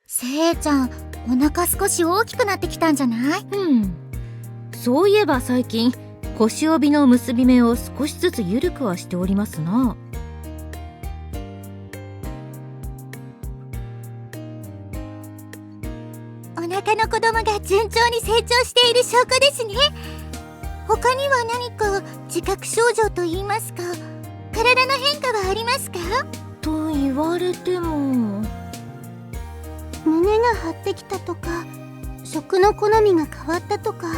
せいちゃん、お腹少し大きくなってきたんじゃない？そういえば最近腰帯の結び目を少しずつ緩くはしておりますな。お腹の子供が順調に成長している証拠ですね。他には何か自覚症状といいますか、体の変化はありますか？と言われても。胸が張ってきたとか、食の好みが変わったとか、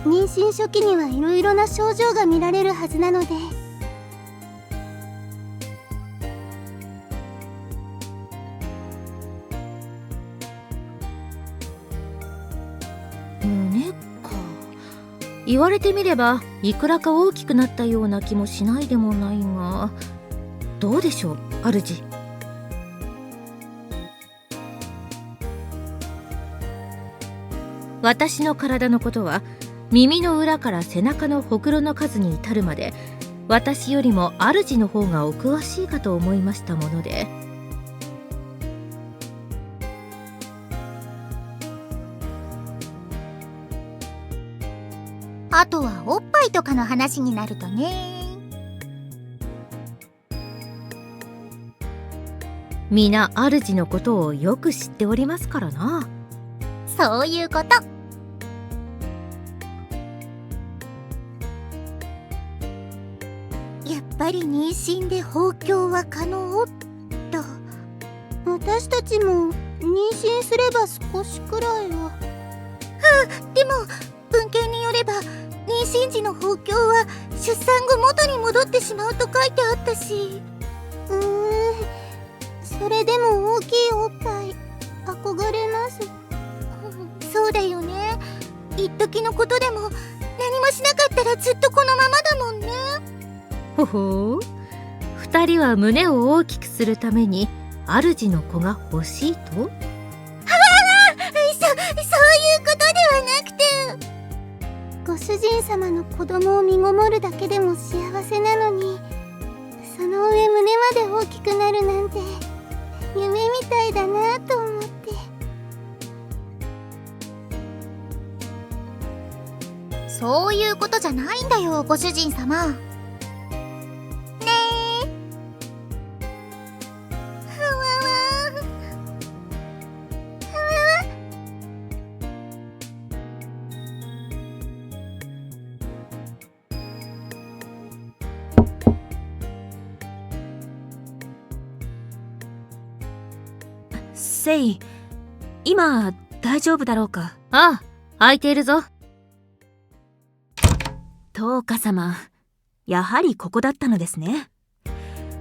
妊娠初期にはいろいろな症状が見られるはずなので。胸か。言われてみればいくらか大きくなったような気もしないでもないが、どうでしょう主。私の体のことは耳の裏から背中のほくろの数に至るまで、私よりも主の方がお詳しいかと思いましたもので。あとはおっぱいとかの話になるとね。皆主のことをよく知っておりますからな。そういうこと。やっぱり妊娠で放協は可能と。私たちも妊娠すれば少しくらいは。でも文献によれば妊娠時の放協は出産後元に戻ってしまうと書いてあったし。それでも大きいおっぱい憧れます。そうだよね。一時のことでも何もしなかったらずっとこのままだもんね。ほほう、二人は胸を大きくするために主の子が欲しいと？そういうことではなくて、ご主人様の子供を身ごもるだけでも幸せなのに、その上胸まで大きくなるなんて夢みたいだなと思って。そういうことじゃないんだよ、ご主人様。ねえ。ふわわ。セイ、今大丈夫だろうか？ああ、空いているぞ。東花様、やはりここだったのですね。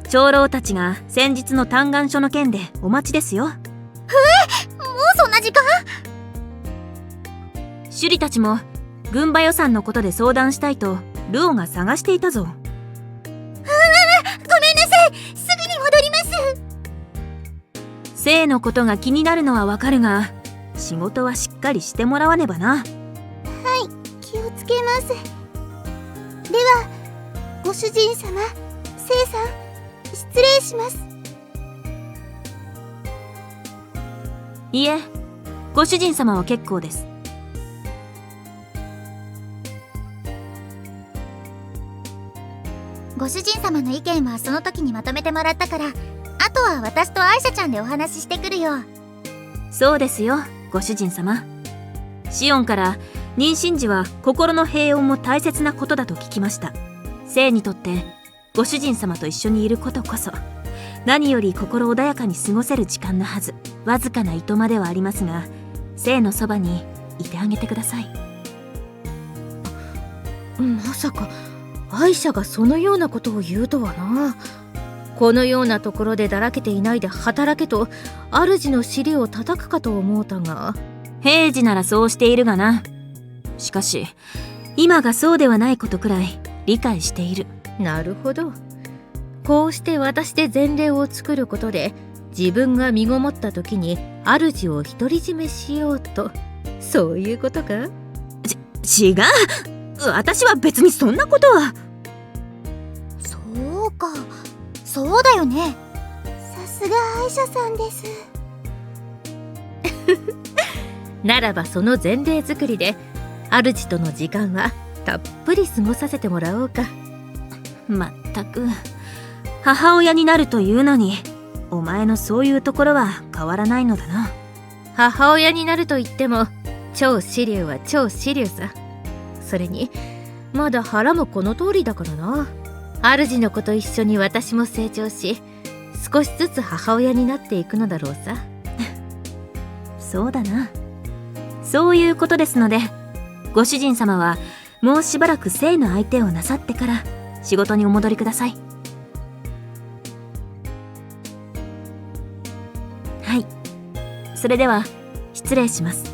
長老たちが先日の嘆願書の件でお待ちですよ。もうそんな時間？首里たちも軍馬予算のことで相談したいとルオが探していたぞ。ごめんなさい、すぐに戻ります。セイのことが気になるのはわかるが、仕事はしっかりしてもらわねばな。気をつけます。ではご主人様、セイさん、失礼します。いえ、ご主人様は結構です。ご主人様の意見はその時にまとめてもらったから、あとは私とアイシャちゃんでお話ししてくるよ。そうですよ、ご主人様。シオンから妊娠時は心の平穏も大切なことだと聞きました。セイにとってご主人様と一緒にいることこそ何より心穏やかに過ごせる時間のはず。わずかないとまではありますが、セイのそばにいてあげてください。まさかアイシャがそのようなことを言うとはな。このようなところでだらけていないで働けと主の尻を叩くかと思うたが。平時ならそうしているがな。しかし今がそうではないことくらい理解している。なるほど。こうして私で前例を作ることで自分が身ごもった時に主を独り占めしようと、そういうことか？違う、私は別にそんなことは。そうか、そうだよね。さすがアイシャさんです。ならばその前例作りで主との時間はたっぷり過ごさせてもらおうか。まったく、母親になるというのにお前のそういうところは変わらないのだな。母親になると言っても超支流は超支流さ。それにまだ腹もこの通りだからな。主の子と一緒に私も成長し、少しずつ母親になっていくのだろうさ。そうだな。そういうことですので、ご主人様はもうしばらく性の相手をなさってから仕事にお戻りください。はい、それでは失礼します。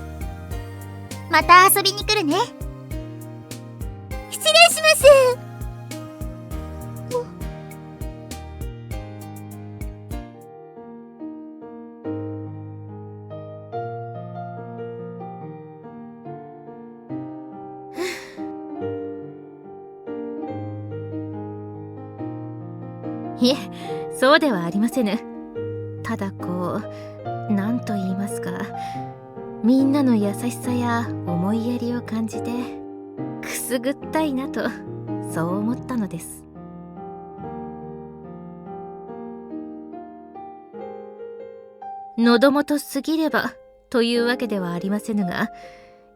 また遊びに来るね。失礼します。いえ、そうではありませぬ。ただこう、なんと言いますか、みんなの優しさや思いやりを感じてくすぐったいなと、そう思ったのです。喉元過ぎればというわけではありませぬが、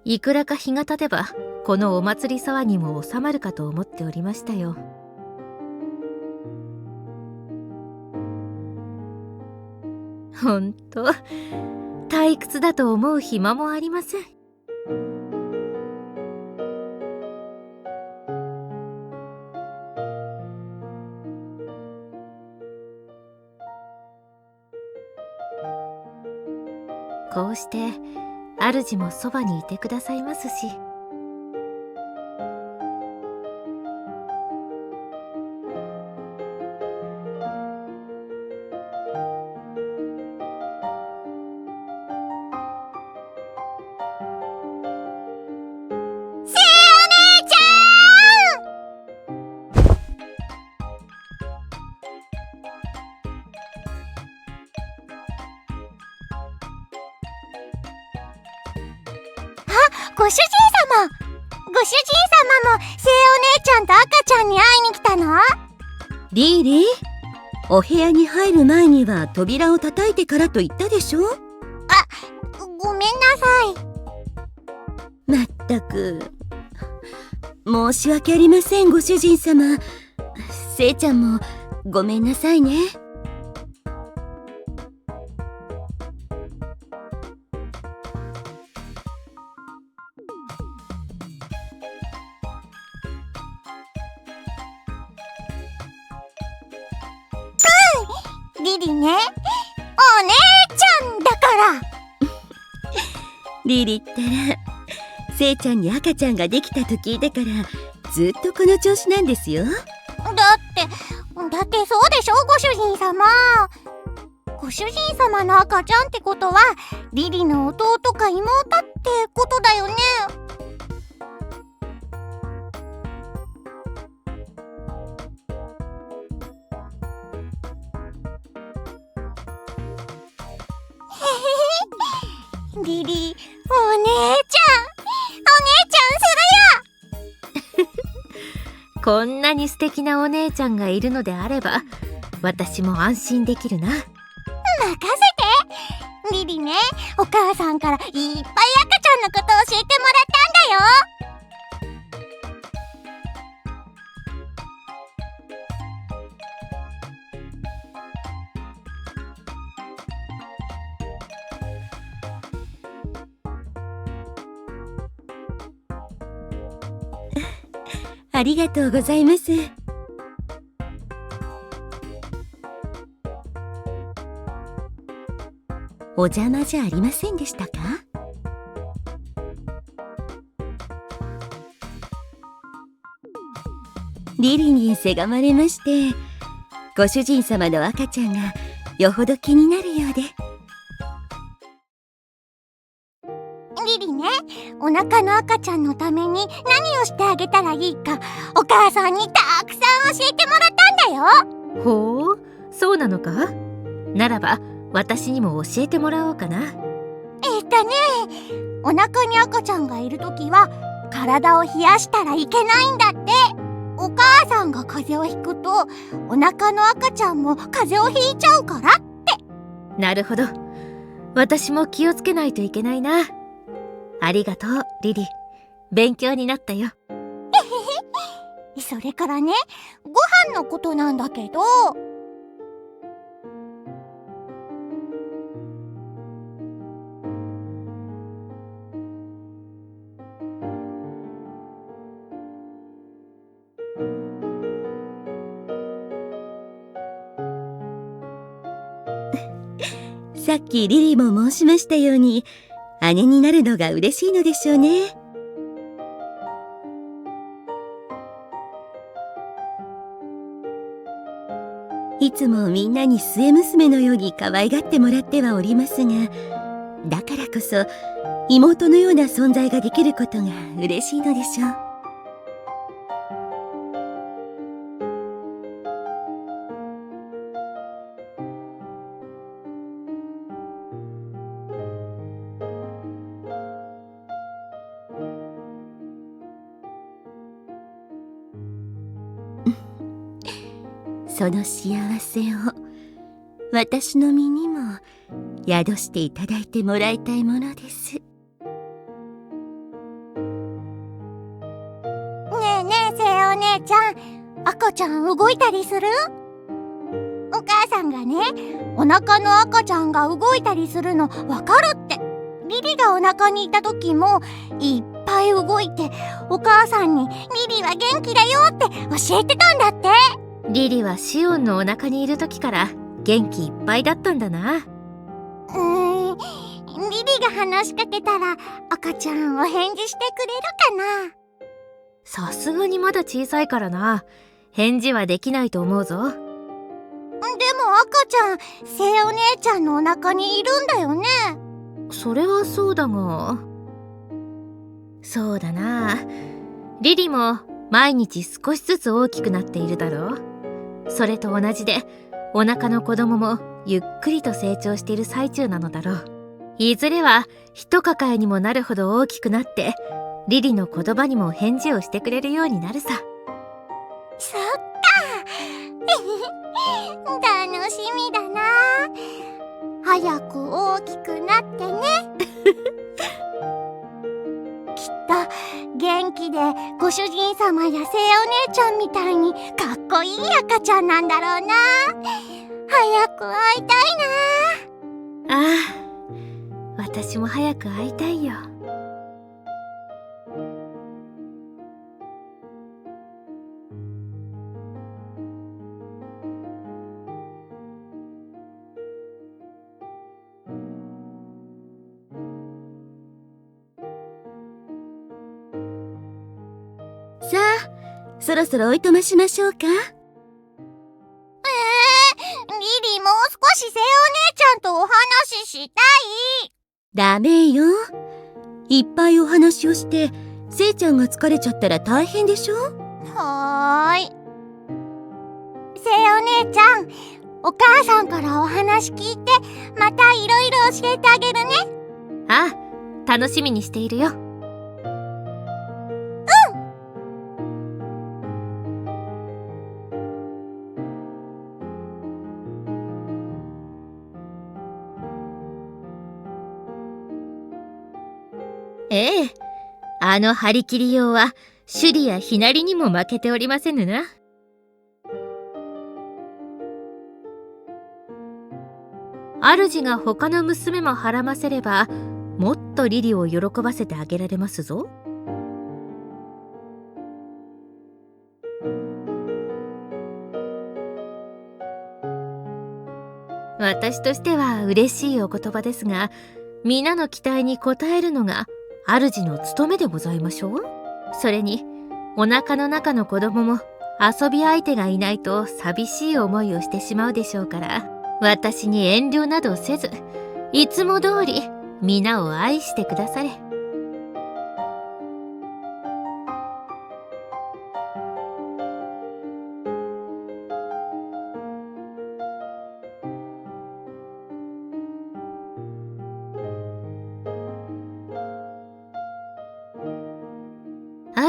いくらか日が経てばこのお祭り騒ぎも収まるかと思っておりましたよ。ほんと退屈だと思う暇もありません。こうして主もそばにいてくださいますし、ご主人様も聖お姉ちゃんと赤ちゃんに会いに来たの？リーリー、お部屋に入る前には扉を叩いてからと言ったでしょ。ごめんなさい。まったく、申し訳ありませんご主人様。せいちゃんもごめんなさいね。リリね、お姉ちゃんだから。リリったら、せいちゃんに赤ちゃんができたと聞いてからずっとこの調子なんですよ。だってそうでしょ、ご主人様。ご主人様の赤ちゃんってことはリリの弟か妹ってことだよね。リリ、お姉ちゃんするよ。こんなに素敵なお姉ちゃんがいるのであれば私も安心できるな。任せて。リリね、お母さんからいっぱい赤ちゃんのこと教えてもらったんだよ。ありがとうございます。お邪魔じゃありませんでしたか？リリにせがまれまして、ご主人様の赤ちゃんがよほど気になるようで。リリね、お腹の赤ちゃんのために何をしてあげたらいいかお母さんにたくさん教えてもらったんだよ。ほう、そうなのか。ならば私にも教えてもらおうかな。お腹に赤ちゃんがいるときは体を冷やしたらいけないんだって。お母さんが風邪をひくとお腹の赤ちゃんも風邪をひいちゃうから。なるほど。私も気をつけないといけないな。ありがとう、リリー。勉強になったよ。それからね、ご飯のことなんだけど、さっきリリーも申しましたように、姉になるのが嬉しいのでしょうね。いつもみんなに末娘のように可愛がってもらってはおりますが、だからこそ妹のような存在ができることが嬉しいのでしょう。その幸せを私の身にも宿していただいてもらいたいものです。ねえねえ、せいお姉ちゃん、赤ちゃん動いたりする？お母さんがね、お腹の赤ちゃんが動いたりするのわかるって。リリがお腹にいた時もいっぱい動いて、お母さんにリリは元気だよって教えてたんだって。リリはシオンのお腹にいる時から元気いっぱいだったんだな。リリが話しかけたら赤ちゃんお返事してくれるかな？さすがにまだ小さいからな。返事はできないと思うぞ。でも赤ちゃん、せいお姉ちゃんのお腹にいるんだよね。それはそうだが。そうだな。リリも毎日少しずつ大きくなっているだろう。それと同じで、お腹の子供もゆっくりと成長している最中なのだろう。いずれは一抱えにもなるほど大きくなって、リリの言葉にも返事をしてくれるようになるさ。そっか。楽しみだな。早く大きくなってね。きっと元気でご主人様やせいお姉ちゃんみたいにかっこいい赤ちゃんなんだろうな。早く会いたいな。ああ、私も早く会いたいよ。さあ、そろそろおいとましましょうか。リリもう少しせいお姉ちゃんとお話ししたい。ダメよ。いっぱいお話をしてせいちゃんが疲れちゃったら大変でしょ。はーい。せいお姉ちゃん、お母さんからお話聞いて、またいろいろ教えてあげるね。ああ、楽しみにしているよ。ええ、あの張り切りようは首里やひなりにも負けておりませぬな。主が他の娘もはらませれば、もっとリリを喜ばせてあげられますぞ。私としては嬉しいお言葉ですが、皆の期待に応えるのが主の務めでございましょう。それにお腹の中の子供も遊び相手がいないと寂しい思いをしてしまうでしょうから、私に遠慮などせず、いつも通り皆を愛してくだされ。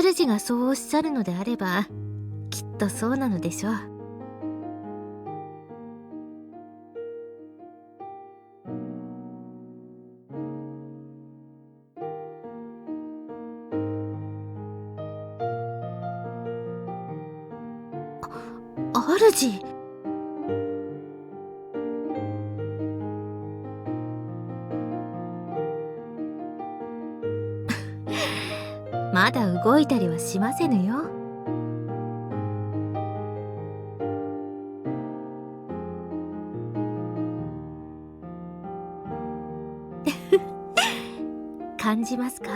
主がそうおっしゃるのであればきっとそうなのでしょう。主。まだ動いたりはしませぬよ。感じますか？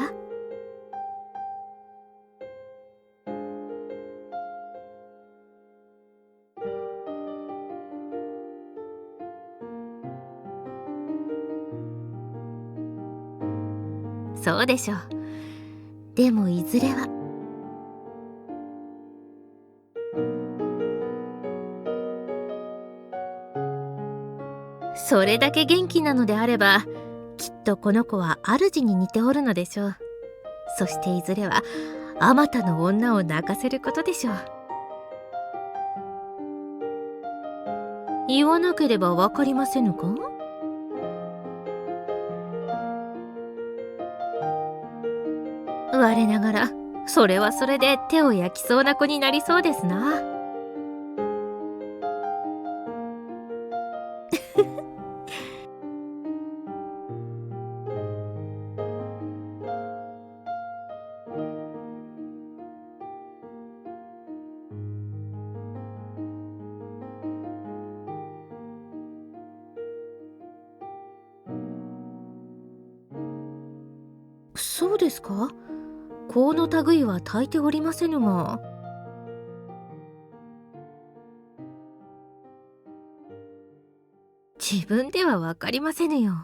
そうでしょう。でもいずれはそれだけ元気なのであればきっとこの子は主に似ておるのでしょう。そしていずれはあまたの女を泣かせることでしょう。言わなければわかりませぬか？我ながらそれはそれで手を焼きそうな子になりそうですな。そうですか？香の類は焚いておりませぬが。自分ではわかりませぬよ。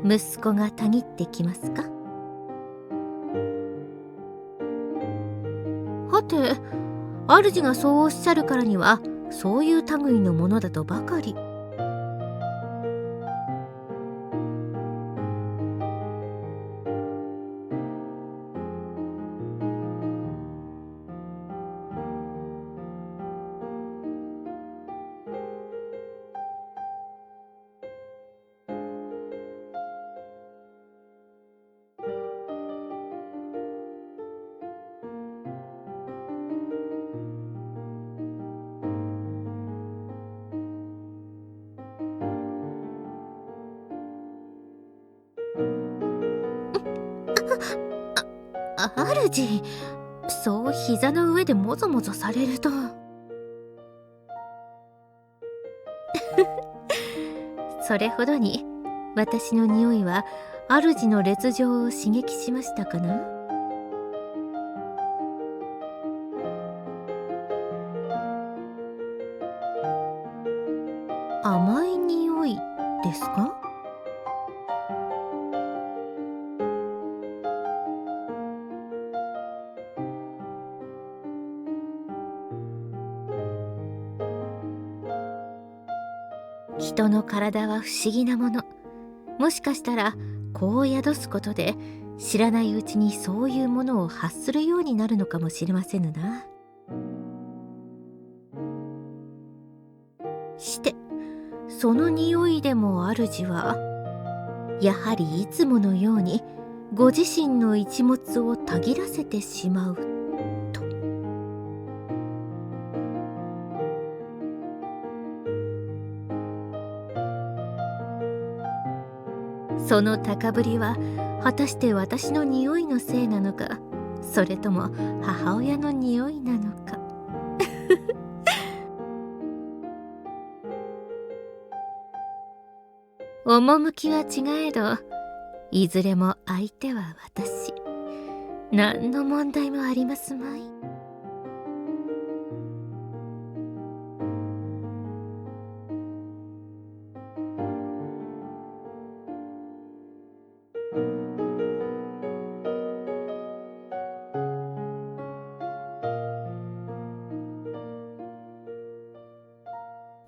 息子がたぎってきますか？はて、主がそうおっしゃるからにはそういう類のものだとばかり。主、そう膝の上でもぞもぞされるとそれほどに私の匂いは主の烈情を刺激しましたかな？甘い匂いですか？人の体は不思議なもの。もしかしたら子を宿すことで知らないうちにそういうものを発するようになるのかもしれませぬな。してその匂いでも主はやはりいつものようにご自身の一物をたぎらせてしまうと。その高ぶりは果たして私の匂いのせいなのか、それとも母親の匂いなのか。趣は違えどいずれも相手は私。何の問題もありますまい。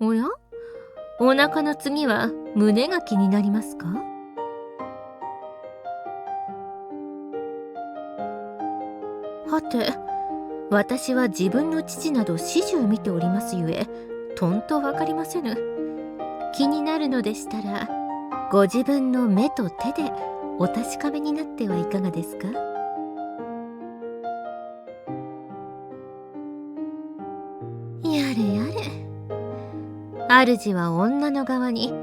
おや？お腹の次は胸が気になりますか？はて、私は自分の父など始終見ておりますゆえ、とんとわかりませぬ。気になるのでしたら、ご自分の目と手でお確かめになってはいかがですか？やれやれ。主は女の側に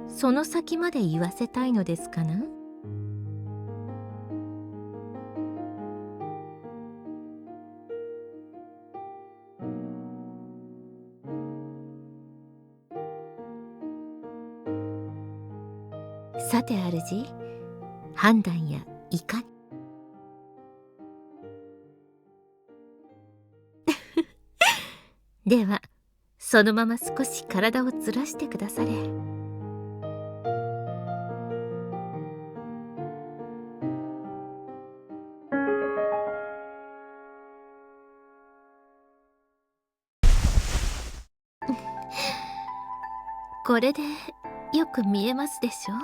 その先まで言わせたいのですかな？さて主、判断やいかに。ではそのまま少し体をずらしてくだされ。これでよく見えますでしょう？